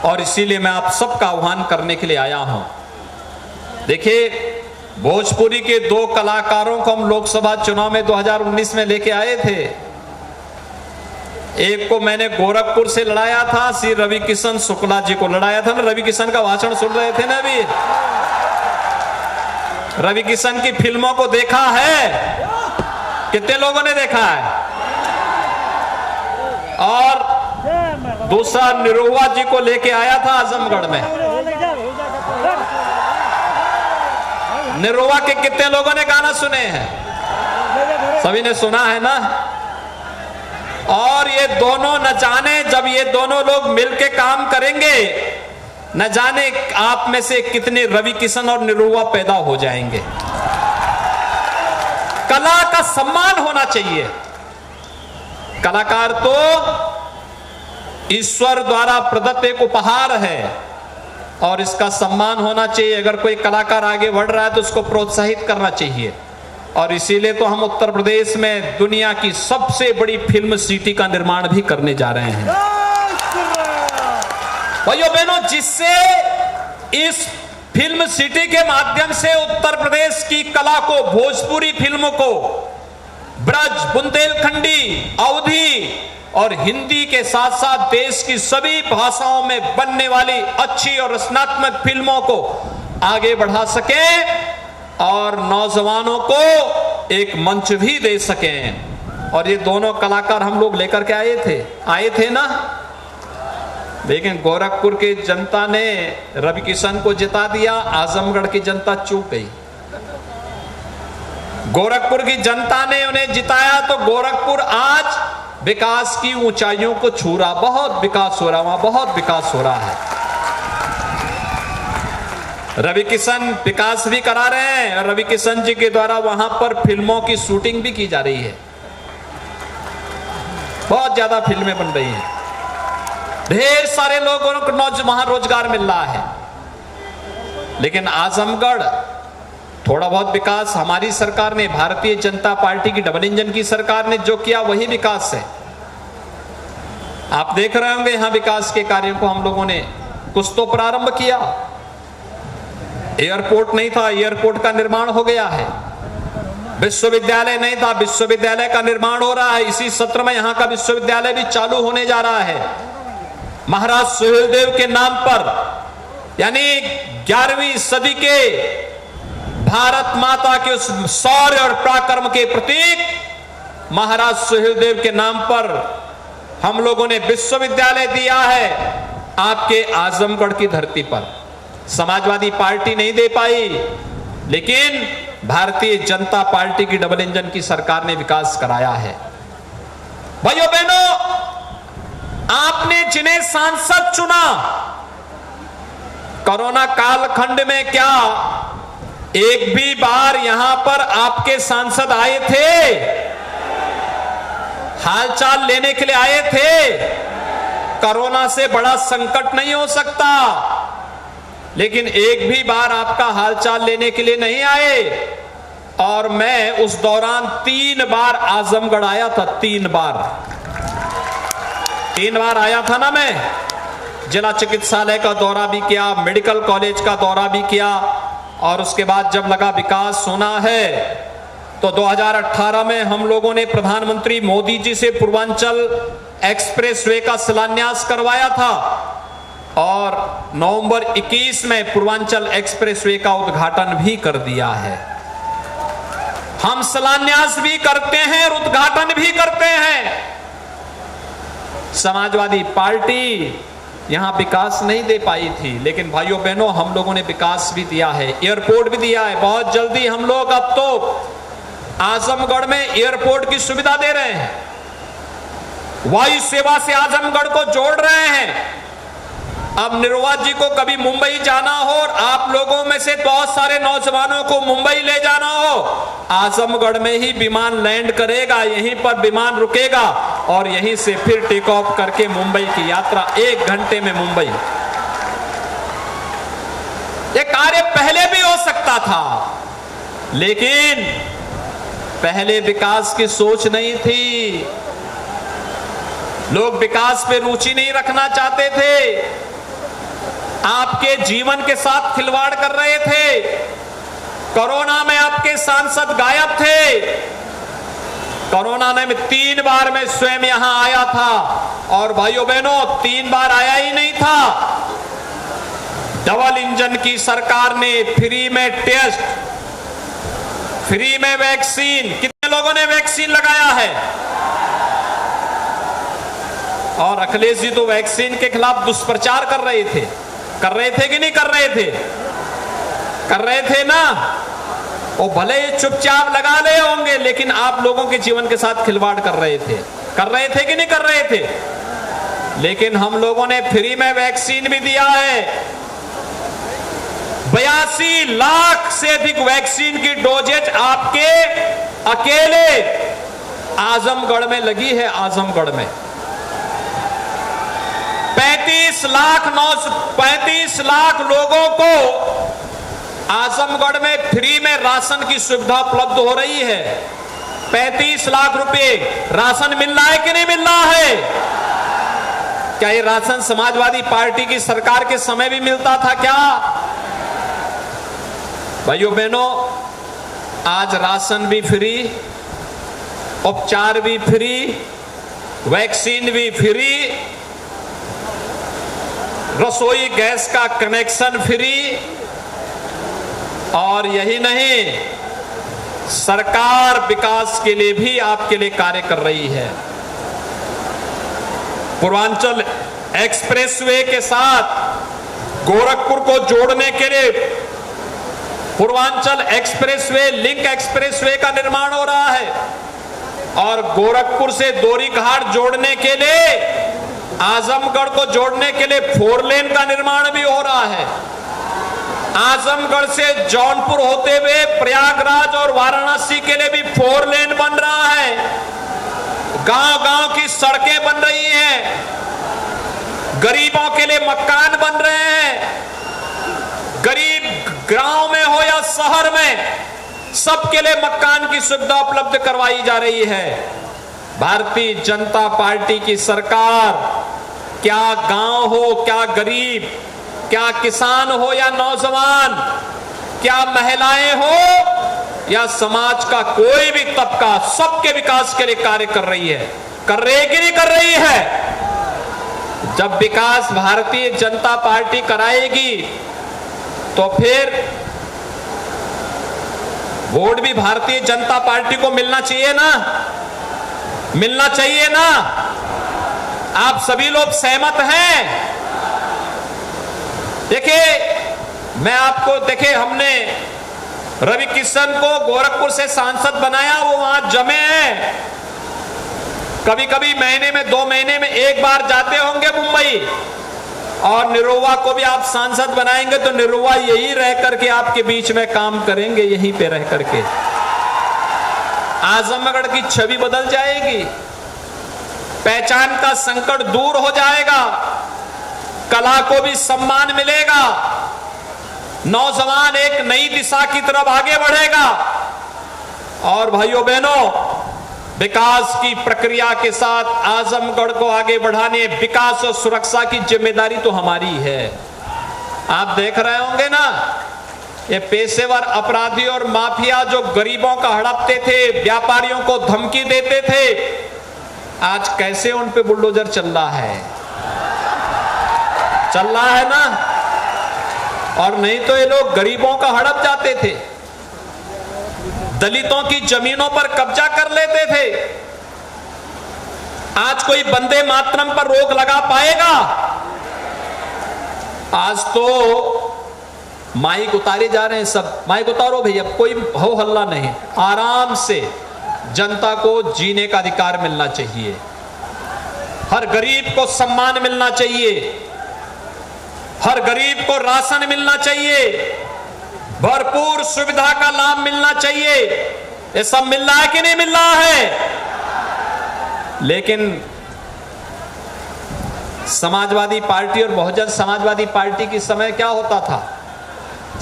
और इसीलिए मैं आप सबका आह्वान करने के लिए आया हूं। देखिए, भोजपुरी के 2 कलाकारों को हम लोकसभा चुनाव में 2019 में लेके आए थे। एक को मैंने गोरखपुर से लड़ाया था, श्री रवि किशन शुक्ला जी को लड़ाया था ना। रवि किशन का भाषण सुन रहे थे ना अभी? रवि किशन की फिल्मों को देखा है? कितने लोगों ने देखा है? और दूसरा निरुआ जी को लेके आया था आजमगढ़ में। निरुआ के कितने लोगों ने गाना सुने हैं? सभी ने सुना है ना। और ये दोनों न जाने, जब ये दोनों लोग मिलके काम करेंगे, न जाने आप में से कितने रवि किशन और निरुआ पैदा हो जाएंगे। कला का सम्मान होना चाहिए। कलाकार तो ईश्वर द्वारा प्रदत्त एक उपहार है और इसका सम्मान होना चाहिए। अगर कोई कलाकार आगे बढ़ रहा है तो उसको प्रोत्साहित करना चाहिए। और इसीलिए तो हम उत्तर प्रदेश में दुनिया की सबसे बड़ी फिल्म सिटी का निर्माण भी करने जा रहे हैं। भाइयों बहनों, जिससे इस फिल्म सिटी के माध्यम से उत्तर प्रदेश की कला को, भोजपुरी फिल्म को, ब्रज, बुंदेलखंडी, अवधी और हिंदी के साथ साथ देश की सभी भाषाओं में बनने वाली अच्छी और रचनात्मक फिल्मों को आगे बढ़ा सकें और नौजवानों को एक मंच भी दे सकें। और ये दोनों कलाकार हम लोग लेकर के आए थे ना। लेकिन गोरखपुर की जनता ने रवि किशन को जिता दिया, आजमगढ़ की जनता चूक गई। गोरखपुर की जनता ने उन्हें जिताया तो गोरखपुर आज विकास की ऊंचाइयों को छू रहा। बहुत विकास हो रहा, वहां बहुत विकास हो रहा है। रवि किशन विकास भी करा रहे हैं और रवि किशन जी के द्वारा वहां पर फिल्मों की शूटिंग भी की जा रही है। बहुत ज्यादा फिल्में बन रही हैं। ढेर सारे लोगों को वहां रोजगार मिल रहा है। लेकिन आजमगढ़ थोड़ा बहुत विकास हमारी सरकार ने, भारतीय जनता पार्टी की डबल इंजन की सरकार ने जो किया वही विकास है। आप देख रहे होंगे यहां विकास के कार्यों को हम लोगों ने कुछ तो प्रारंभ किया। एयरपोर्ट नहीं था, एयरपोर्ट का निर्माण हो गया है। विश्वविद्यालय नहीं था, विश्वविद्यालय का निर्माण हो रहा है। इसी सत्र में यहां का विश्वविद्यालय भी चालू होने जा रहा है। महाराज सुहेलदेव के नाम पर, यानी 11वीं सदी के भारत माता के उस शौर्य और पराक्रम के प्रतीक महाराज सुहेलदेव के नाम पर हम लोगों ने विश्वविद्यालय दिया है आपके आजमगढ़ की धरती पर। समाजवादी पार्टी नहीं दे पाई, लेकिन भारतीय जनता पार्टी की डबल इंजन की सरकार ने विकास कराया है। भाइयों बहनों, आपने जिन्हें सांसद चुना, कोरोना कालखंड में क्या एक भी बार यहां पर आपके सांसद आए थे? हालचाल लेने के लिए आए थे? कोरोना से बड़ा संकट नहीं हो सकता, लेकिन एक भी बार आपका हालचाल लेने के लिए नहीं आए। और मैं उस दौरान 3 बार आजमगढ़ आया था। 3 बार आया था ना मैं। जिला चिकित्सालय का दौरा भी किया, मेडिकल कॉलेज का दौरा भी किया। और उसके बाद जब लगा विकास होना है तो 2018 में हम लोगों ने प्रधानमंत्री मोदी जी से पूर्वांचल एक्सप्रेसवे का शिलान्यास करवाया था और नवंबर 21 में पूर्वांचल एक्सप्रेसवे का उद्घाटन भी कर दिया है। हम शिलान्यास भी करते हैं और उद्घाटन भी करते हैं। समाजवादी पार्टी यहां विकास नहीं दे पाई थी, लेकिन भाइयों बहनों हम लोगों ने विकास भी दिया है, एयरपोर्ट भी दिया है। बहुत जल्दी हम लोग अब तो आजमगढ़ में एयरपोर्ट की सुविधा दे रहे हैं, वायु सेवा से आजमगढ़ को जोड़ रहे हैं। अब निरुआ जी को कभी मुंबई जाना हो और आप लोगों में से बहुत सारे नौजवानों को मुंबई ले जाना हो, आजमगढ़ में ही विमान लैंड करेगा, यहीं पर विमान रुकेगा और यहीं से फिर टेक ऑफ करके मुंबई की यात्रा 1 घंटे में मुंबई। ये कार्य पहले भी हो सकता था, लेकिन पहले विकास की सोच नहीं थी। लोग विकास पे रुचि नहीं रखना चाहते थे। आपके जीवन के साथ खिलवाड़ कर रहे थे। कोरोना में आपके सांसद गायब थे। कोरोना में 3 बार मैं स्वयं यहां आया था और भाइयों बहनों 3 बार आया ही नहीं था। डबल इंजन की सरकार ने फ्री में टेस्ट, फ्री में वैक्सीन, कितने लोगों ने वैक्सीन लगाया है? और अखिलेश जी तो वैक्सीन के खिलाफ दुष्प्रचार कर रहे थे कि नहीं कर रहे थे? कर रहे थे ना। वो भले ही चुपचाप लगा ले होंगे, लेकिन आप लोगों के जीवन के साथ खिलवाड़ कर रहे थे कि नहीं कर रहे थे? लेकिन हम लोगों ने फ्री में वैक्सीन भी दिया है। 82 लाख से अधिक वैक्सीन की डोजेज आपके अकेले आजमगढ़ में लगी है। आजमगढ़ में 35 लाख लोगों को आजमगढ़ में फ्री में राशन की सुविधा उपलब्ध हो रही है। 35 लाख रुपए राशन मिल रहा है कि नहीं मिल रहा है? क्या ये राशन समाजवादी पार्टी की सरकार के समय भी मिलता था क्या? भाइयों बहनों, आज राशन भी फ्री, उपचार भी फ्री, वैक्सीन भी फ्री, रसोई गैस का कनेक्शन फ्री, और यही नहीं, सरकार विकास के लिए भी आपके लिए कार्य कर रही है। पूर्वांचल एक्सप्रेसवे के साथ गोरखपुर को जोड़ने के लिए पूर्वांचल एक्सप्रेसवे, लिंक एक्सप्रेसवे का निर्माण हो रहा है और गोरखपुर से दोरी घाट जोड़ने के लिए, आजमगढ़ को जोड़ने के लिए 4 लेन का निर्माण भी हो रहा है। आजमगढ़ से जौनपुर होते हुए प्रयागराज और वाराणसी के लिए भी 4 लेन बन रहा है। गांव-गांव की सड़कें बन रही हैं, गरीबों के लिए मकान बन रहे हैं। गरीब गांव में हो या शहर में, सबके लिए मकान की सुविधा उपलब्ध करवाई जा रही है। भारतीय जनता पार्टी की सरकार, क्या गांव हो, क्या गरीब, क्या किसान हो या नौजवान, क्या महिलाएं हो या समाज का कोई भी तबका, सबके विकास के लिए कार्य कर रही है। कर रही है कि नहीं कर रही है? जब विकास भारतीय जनता पार्टी कराएगी तो फिर वोट भी भारतीय जनता पार्टी को मिलना चाहिए ना, मिलना चाहिए ना। आप सभी लोग सहमत हैं? देखिए, मैं आपको हमने रवि किशन को गोरखपुर से सांसद बनाया, वो वहां जमे हैं। कभी कभी महीने में 2 महीने में 1 बार जाते होंगे मुंबई। और निरुवा को भी आप सांसद बनाएंगे तो निरुवा यही रह करके आपके बीच में काम करेंगे, यहीं पे रह करके। आजमगढ़ की छवि बदल जाएगी, पहचान का संकट दूर हो जाएगा, कला को भी सम्मान मिलेगा, नौजवान एक नई दिशा की तरफ आगे बढ़ेगा। और भाइयों बहनों, विकास की प्रक्रिया के साथ आजमगढ़ को आगे बढ़ाने, विकास और सुरक्षा की जिम्मेदारी तो हमारी है। आप देख रहे होंगे ना, ये पेशेवर अपराधी और माफिया जो गरीबों का हड़पते थे, व्यापारियों को धमकी देते थे, आज कैसे उन पे बुलडोजर चल रहा है, चल रहा है ना। और नहीं तो ये लोग गरीबों का हड़प जाते थे, दलितों की जमीनों पर कब्जा कर लेते थे। आज कोई वंदे मातरम पर रोक लगा पाएगा? आज तो माइक उतारे जा रहे हैं, सब माइक उतारो भैया, कोई हो हल्ला नहीं, आराम से जनता को जीने का अधिकार मिलना चाहिए, हर गरीब को सम्मान मिलना चाहिए, हर गरीब को राशन मिलना चाहिए, भरपूर सुविधा का लाभ मिलना चाहिए। ये सब मिल रहा है कि नहीं मिल रहा है? लेकिन समाजवादी पार्टी और बहुजन समाजवादी पार्टी के समय क्या होता था?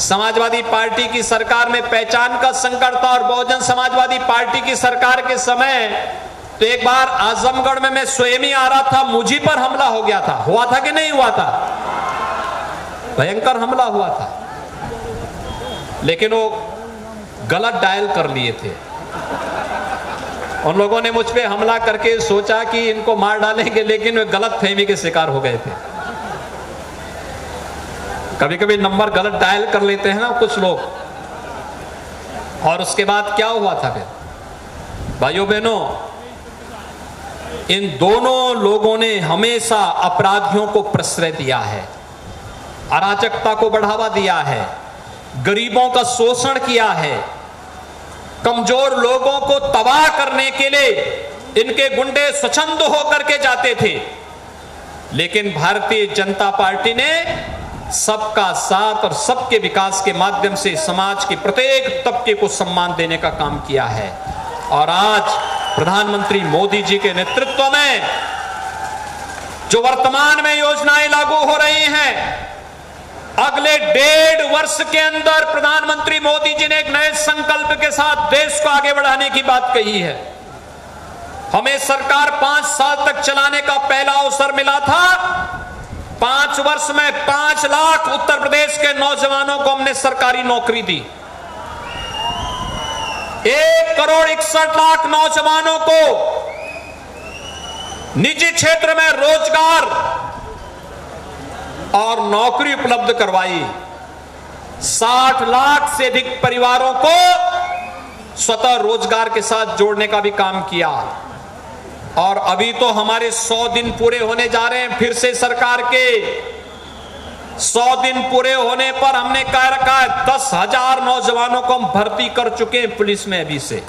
समाजवादी पार्टी की सरकार में पहचान का संकट था और बहुजन समाजवादी पार्टी की सरकार के समय तो एक बार आजमगढ़ में मैं स्वयं ही आ रहा था, मुझी पर हमला हो गया था। हुआ था कि नहीं हुआ था? भयंकर हमला हुआ था, लेकिन वो गलत डायल कर लिए थे। उन लोगों ने मुझ पे हमला करके सोचा कि इनको मार डालेंगे, लेकिन वे गलत फहमी के शिकार हो गए थे। कभी कभी नंबर गलत डायल कर लेते हैं ना कुछ लोग। और उसके बाद क्या हुआ था फिर? भाइयों बहनों, इन दोनों लोगों ने हमेशा अपराधियों को प्रश्रय दिया है, अराजकता को बढ़ावा दिया है, गरीबों का शोषण किया है, कमजोर लोगों को तबाह करने के लिए इनके गुंडे स्वच्छंद होकर के जाते थे। लेकिन भारतीय जनता पार्टी ने सबका साथ और सबके विकास के माध्यम से समाज के प्रत्येक तबके को सम्मान देने का काम किया है। और आज प्रधानमंत्री मोदी जी के नेतृत्व में जो वर्तमान में योजनाएं लागू हो रही हैं, अगले 1.5 वर्ष के अंदर प्रधानमंत्री मोदी जी ने एक नए संकल्प के साथ देश को आगे बढ़ाने की बात कही है। हमें सरकार 5 साल तक चलाने का पहला अवसर मिला था। 5 वर्ष में 5 लाख उत्तर प्रदेश के नौजवानों को हमने सरकारी नौकरी दी। 1,61,00,000 नौजवानों को निजी क्षेत्र में रोजगार और नौकरी उपलब्ध करवाई। 60 लाख से अधिक परिवारों को स्वतः रोजगार के साथ जोड़ने का भी काम किया। और अभी तो हमारे 100 दिन पूरे होने जा रहे हैं। फिर से सरकार के 100 दिन पूरे होने पर हमने कह रखा है 10,000 नौजवानों को हम भर्ती कर चुके हैं पुलिस में अभी से।